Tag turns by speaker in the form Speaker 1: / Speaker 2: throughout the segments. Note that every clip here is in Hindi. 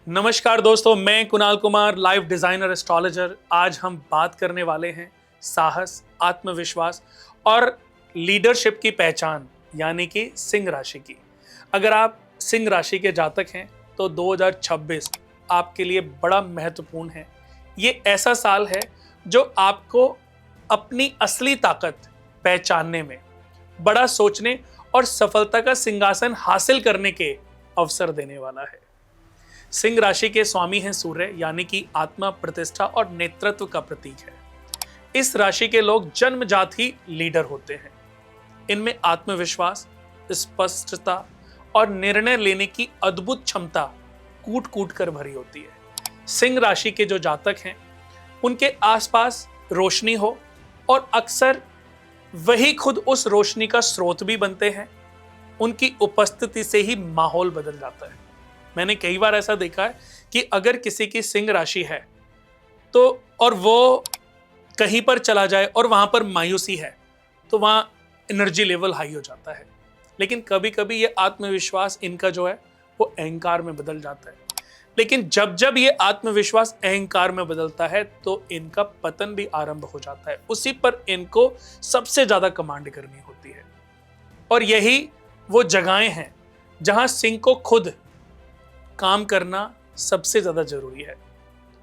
Speaker 1: नमस्कार दोस्तों, मैं Kunal Kumar, life designer astrologer. आज हम बात करने वाले हैं साहस, आत्मविश्वास और लीडरशिप की पहचान यानी कि सिंह राशि की। अगर आप सिंह राशि के जातक हैं तो 2026 आपके लिए बड़ा महत्वपूर्ण है। ये ऐसा साल है जो आपको अपनी असली ताकत पहचानने में, बड़ा सोचने और सफलता का सिंहासन हासिल करने के अवसर देने वाला है। सिंह राशि के स्वामी हैं सूर्य, यानी कि आत्मा, प्रतिष्ठा और नेतृत्व का प्रतीक है। इस राशि के लोग जन्मजात ही लीडर होते हैं। इनमें आत्मविश्वास, स्पष्टता और निर्णय लेने की अद्भुत क्षमता कूट कूट कर भरी होती है। सिंह राशि के जो जातक हैं उनके आसपास रोशनी हो और अक्सर वही खुद उस रोशनी का स्रोत भी बनते हैं। उनकी उपस्थिति से ही माहौल बदल जाता है। मैंने कई बार ऐसा देखा है कि अगर किसी की सिंह राशि है तो और वो कहीं पर चला जाए और वहां पर मायूसी है तो वहां एनर्जी लेवल हाई हो जाता है। लेकिन कभी कभी ये आत्मविश्वास इनका जो है वो अहंकार में बदल जाता है। लेकिन जब जब ये आत्मविश्वास अहंकार में बदलता है तो इनका पतन भी आरंभ हो जाता है। उसी पर इनको सबसे ज्यादा कमांड करनी होती है। और यही वो जगहें हैं जहां सिंह को खुद काम करना सबसे ज्यादा जरूरी है।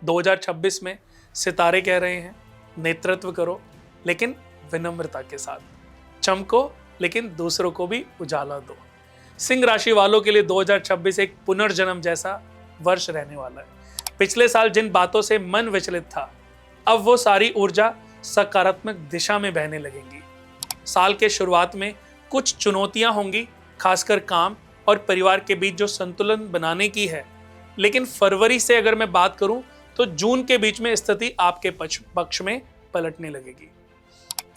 Speaker 1: 2026 में सितारे कह रहे हैं, नेतृत्व करो लेकिन विनम्रता के साथ, चमको लेकिन दूसरों को भी उजाला दो। सिंह राशि वालों के लिए 2026 एक पुनर्जन्म जैसा वर्ष रहने वाला है। पिछले साल जिन बातों से मन विचलित था, अब वो सारी ऊर्जा सकारात्मक दिशा में बहने लगेंगी। साल के शुरुआत में कुछ चुनौतियां होंगी, खासकर काम और परिवार के बीच जो संतुलन बनाने की है। लेकिन फरवरी से अगर मैं बात करूं तो जून के बीच में स्थिति आपके पक्ष में पलटने लगेगी।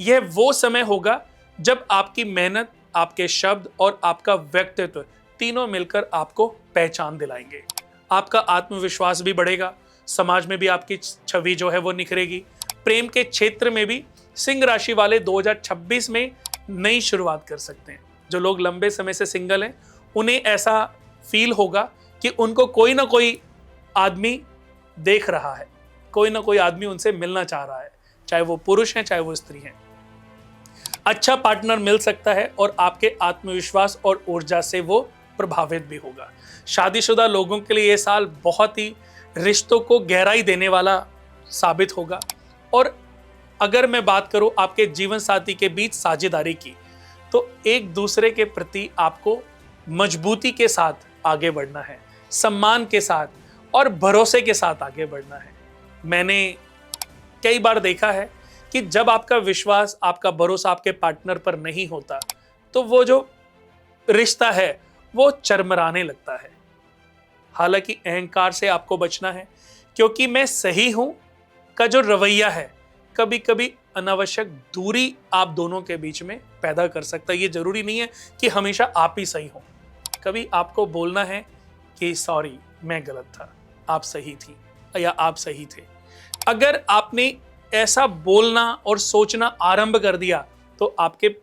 Speaker 1: यह वो समय होगा जब आपकी मेहनत, आपके शब्द और आपका व्यक्तित्व तीनों मिलकर आपको पहचान दिलाएंगे। आपका आत्मविश्वास भी बढ़ेगा, समाज में भी आपकी छवि जो है वो निखरेगी। प्रेम के क्षेत्र में भी सिंह राशि वाले 2026 में नई शुरुआत कर सकते हैं। जो लोग लंबे समय से सिंगल हैं उन्हें ऐसा फील होगा कि उनको कोई ना कोई आदमी देख रहा है, कोई ना कोई आदमी उनसे मिलना चाह रहा है, चाहे वो पुरुष हैं चाहे वो स्त्री हैं। अच्छा पार्टनर मिल सकता है और आपके आत्मविश्वास और ऊर्जा से वो प्रभावित भी होगा। शादीशुदा लोगों के लिए यह साल बहुत ही रिश्तों को गहराई देने वाला साबित होगा। और अगर मैं बात करूं आपके जीवन साथी के बीच साझेदारी की, तो एक दूसरे के प्रति आपको मजबूती के साथ आगे बढ़ना है, सम्मान के साथ और भरोसे के साथ आगे बढ़ना है। मैंने कई बार देखा है कि जब आपका विश्वास, आपका भरोसा आपके पार्टनर पर नहीं होता तो वो जो रिश्ता है वो चरमराने लगता है। हालांकि अहंकार से आपको बचना है, क्योंकि मैं सही हूं का जो रवैया है कभी कभी अनावश्यक दूरी आप दोनों के बीच में पैदा कर सकता है। ये जरूरी नहीं है कि हमेशा आप ही सही हो। कभी आपको बोलना है कि सॉरी, मैं गलत था, आप सही थी या आप सही थे। अगर आपने ऐसा बोलना और सोचना आरंभ कर दिया तो आपके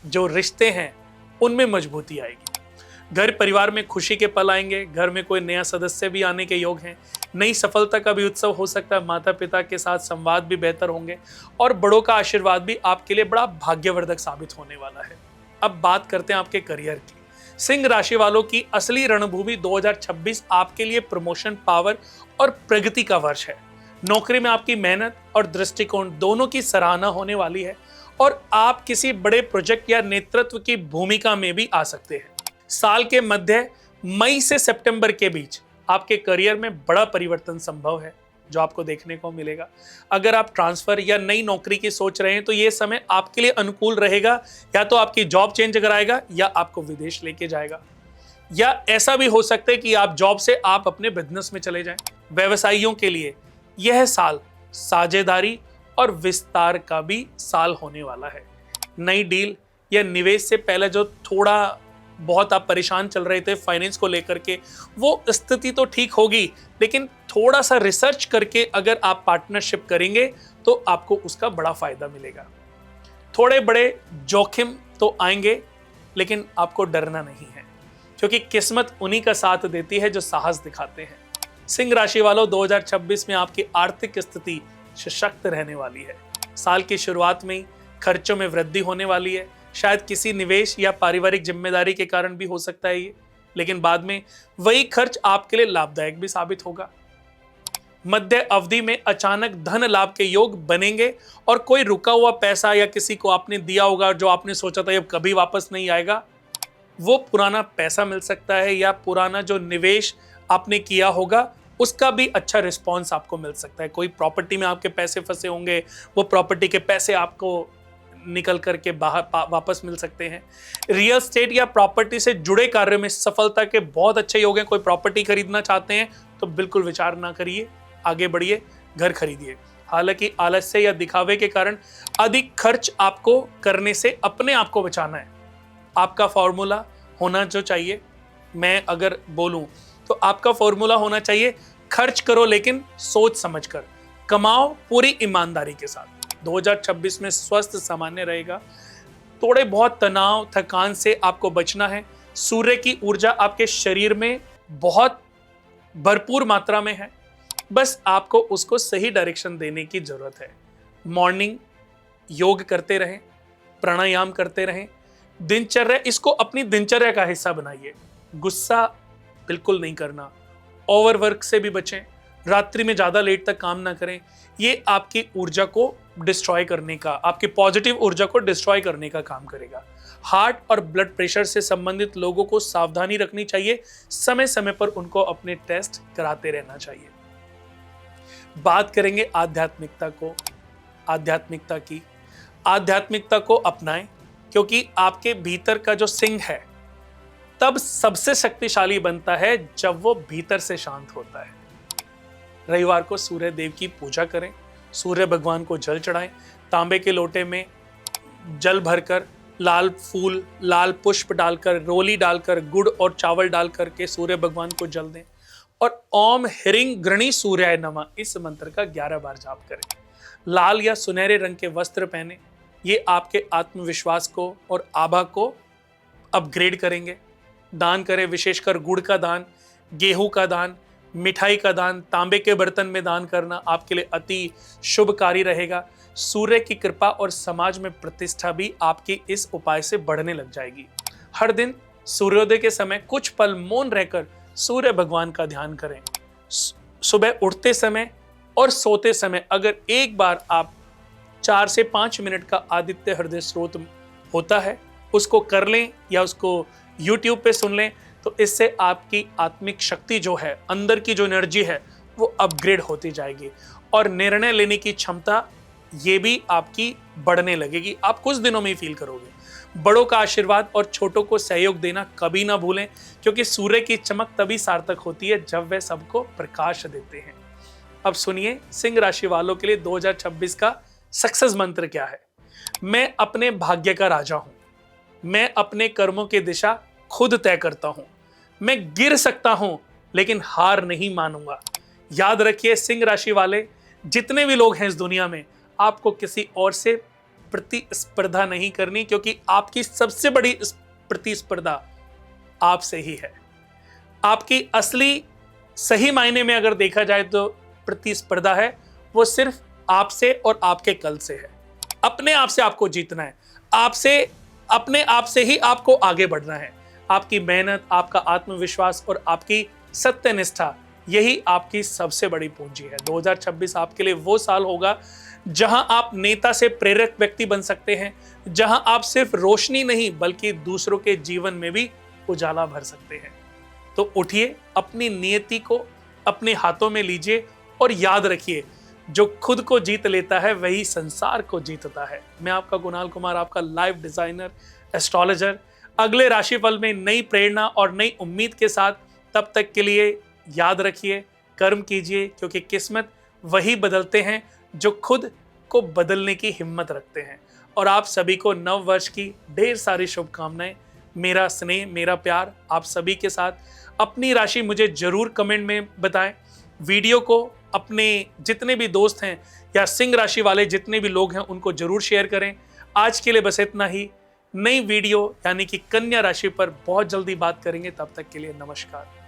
Speaker 1: जो रिश्ते हैं उनमें मजबूती आएगी। घर परिवार में खुशी के पल आएंगे। घर में कोई नया सदस्य भी आने के योग हैं। नई सफलता का भी उत्सव हो सकता है। माता पिता के साथ संवाद भी बेहतर होंगे और बड़ों का आशीर्वाद भी आपके लिए बड़ा भाग्यवर्धक साबित होने वाला है। अब बात करते हैं आपके करियर की। सिंह राशि वालों की असली रणभूमि 2026 आपके लिए प्रमोशन, पावर और प्रगति का वर्ष है। नौकरी में आपकी मेहनत और दृष्टिकोण दोनों की सराहना होने वाली है और आप किसी बड़े प्रोजेक्ट या नेतृत्व की भूमिका में भी आ सकते हैं। साल के मध्य मई से सितंबर के बीच आपके करियर में बड़ा परिवर्तन संभव है जो आपको देखने को मिलेगा। अगर आप ट्रांसफर या नई नौकरी की सोच रहे हैं तो ये समय आपके लिए अनुकूल रहेगा। या तो आपकी जॉब चेंज कराएगा या आपको विदेश लेके जाएगा, या ऐसा भी हो सकता है कि आप जॉब से आप अपने बिजनेस में चले जाएं। व्यवसायियों के लिए यह साल साझेदारी और विस्तार का भी साल होने वाला है। नई डील या निवेश से पहले जो थोड़ा बहुत आप परेशान चल रहे थे फाइनेंस को लेकर के, वो स्थिति तो ठीक होगी, लेकिन थोड़ा सा रिसर्च करके अगर आप पार्टनरशिप करेंगे तो आपको उसका बड़ा फायदा मिलेगा। थोड़े बड़े जोखिम तो आएंगे लेकिन आपको डरना नहीं है। क्योंकि किस्मत उन्हीं का साथ देती है जो साहस दिखाते हैं। सिंह राशि वालों, 2026 में आपकी आर्थिक स्थिति सशक्त रहने वाली है। साल की शुरुआत में ही खर्चों में वृद्धि होने वाली है। शायद किसी निवेश या पारिवारिक जिम्मेदारी के कारण भी हो सकता है ये, लेकिन बाद में वही खर्च आपके लिए लाभदायक भी साबित होगा। मध्य अवधि में अचानक धन लाभ के योग बनेंगे और कोई रुका हुआ पैसा या किसी को आपने दिया होगा जो आपने सोचा था ये कभी वापस नहीं आएगा, वो पुराना पैसा मिल सकता है, या पुराना जो निवेश आपने किया होगा उसका भी अच्छा रिस्पॉन्स आपको मिल सकता है। कोई प्रॉपर्टी में आपके पैसे फंसे होंगे, वो प्रॉपर्टी के पैसे आपको निकल करके बाहर वापस मिल सकते हैं। रियल स्टेट या प्रॉपर्टी से जुड़े कार्यों में सफलता के बहुत अच्छे योग हैं। कोई प्रॉपर्टी खरीदना चाहते हैं तो बिल्कुल विचार ना करिए, आगे बढ़िए, घर खरीदिए। हालांकि आलस्य या दिखावे के कारण अधिक खर्च आपको करने से अपने आप को बचाना है। आपका फॉर्मूला होना जो चाहिए, मैं अगर बोलूं तो आपका फॉर्मूला होना चाहिए, खर्च करो लेकिन सोच समझकर, कमाओ पूरी ईमानदारी के साथ। 2026 में स्वस्थ सामान्य रहेगा। थोड़े बहुत तनाव थकान से आपको बचना है। सूर्य की ऊर्जा आपके शरीर में बहुत भरपूर मात्रा में है, बस आपको उसको सही डायरेक्शन देने की जरूरत है। मॉर्निंग योग करते रहें, प्राणायाम करते रहें। दिनचर्या, इसको अपनी दिनचर्या का हिस्सा बनाइए। गुस्सा बिल्कुल नहीं करना, ओवरवर्क से भी बचें, रात्रि में ज्यादा लेट तक काम ना करें। ये आपकी ऊर्जा को डिस्ट्रॉय करने का, आपकी पॉजिटिव ऊर्जा को डिस्ट्रॉय करने का काम करेगा। हार्ट और ब्लड प्रेशर से संबंधित लोगों को सावधानी रखनी चाहिए। समय समय पर उनको अपने टेस्ट कराते रहना चाहिए। बात करेंगे आध्यात्मिकता को अपनाएं, क्योंकि आपके भीतर का जो सिंह है तब सबसे शक्तिशाली बनता है जब वो भीतर से शांत होता है। रविवार को सूर्य देव की पूजा करें, सूर्य भगवान को जल चढ़ाएं। तांबे के लोटे में जल भरकर लाल फूल, लाल पुष्प डालकर, रोली डालकर, गुड़ और चावल डालकर के सूर्य भगवान को जल दें और ओम ह्रीं गृणी सूर्याय नमः इस मंत्र का 11 बार जाप करें। लाल या सुनहरे रंग के वस्त्र पहने, ये आपके आत्मविश्वास को और आभा को अपग्रेड करेंगे। दान करें, विशेषकर गुड़ का दान, गेहूं का दान, मिठाई का दान, तांबे के बर्तन में दान करना आपके लिए अति शुभकारी रहेगा। सूर्य की कृपा और समाज में प्रतिष्ठा भी आपकी इस उपाय से बढ़ने लग जाएगी। हर दिन सूर्योदय के समय कुछ पल मौन रहकर सूर्य भगवान का ध्यान करें। सुबह उठते समय और सोते समय अगर एक बार आप 4 से 5 मिनट का आदित्य हृदय स्रोत होता है उसको कर लें या उसको YouTube पे सुन लें, तो इससे आपकी आत्मिक शक्ति जो है, अंदर की जो एनर्जी है, वो अपग्रेड होती जाएगी और निर्णय लेने की क्षमता ये भी आपकी बढ़ने लगेगी। आप कुछ दिनों में ही फील करोगे। बड़ों का आशीर्वाद और छोटों को सहयोग देना कभी ना भूलें, क्योंकि सूर्य की चमक तभी सार्थक होती है जब वह सबको प्रकाश देते हैं। अब सुनिए सिंह राशि वालों के लिए 2026 का सक्सेस मंत्र क्या है। मैं अपने भाग्य का राजा हूं। मैं अपने कर्मों की दिशा खुद तय करता हूं। मैं गिर सकता हूं लेकिन हार नहीं मानूंगा। याद रखिए सिंह राशि वाले, जितने भी लोग हैं इस दुनिया में, आपको किसी और से प्रतिस्पर्धा नहीं करनी, क्योंकि आपकी सबसे बड़ी प्रतिस्पर्धा आपसे ही है। आपकी असली सही मायने में अगर देखा जाए तो प्रतिस्पर्धा है वो सिर्फ आपसे और आपके कल से है। अपने आप से आपको जीतना है, अपने आप से ही आपको आगे बढ़ना है। आपकी मेहनत, आपका आत्मविश्वास और आपकी सत्यनिष्ठा, यही आपकी सबसे बड़ी पूंजी है। 2026 आपके लिए वो साल होगा जहां आप नेता से प्रेरक व्यक्ति बन सकते हैं, जहां आप सिर्फ रोशनी नहीं बल्कि दूसरों के जीवन में भी उजाला भर सकते हैं। तो उठिए, अपनी नियति को अपने हाथों में लीजिए और याद रखिए, जो खुद को जीत लेता है वही संसार को जीतता है। मैं आपका कुणाल कुमार, आपका लाइफ डिजाइनर, एस्ट्रोलॉजर, अगले राशिफल में नई प्रेरणा और नई उम्मीद के साथ। तब तक के लिए याद रखिए, कर्म कीजिए, क्योंकि किस्मत वही बदलते हैं जो खुद को बदलने की हिम्मत रखते हैं। और आप सभी को नव वर्ष की ढेर सारी शुभकामनाएं। मेरा स्नेह, मेरा प्यार आप सभी के साथ। अपनी राशि मुझे जरूर कमेंट में बताएं। वीडियो को अपने जितने भी दोस्त हैं या सिंह राशि वाले जितने भी लोग हैं उनको जरूर शेयर करें। आज के लिए बस इतना ही। नई वीडियो यानी कि कन्या राशि पर बहुत जल्दी बात करेंगे। तब तक के लिए नमस्कार।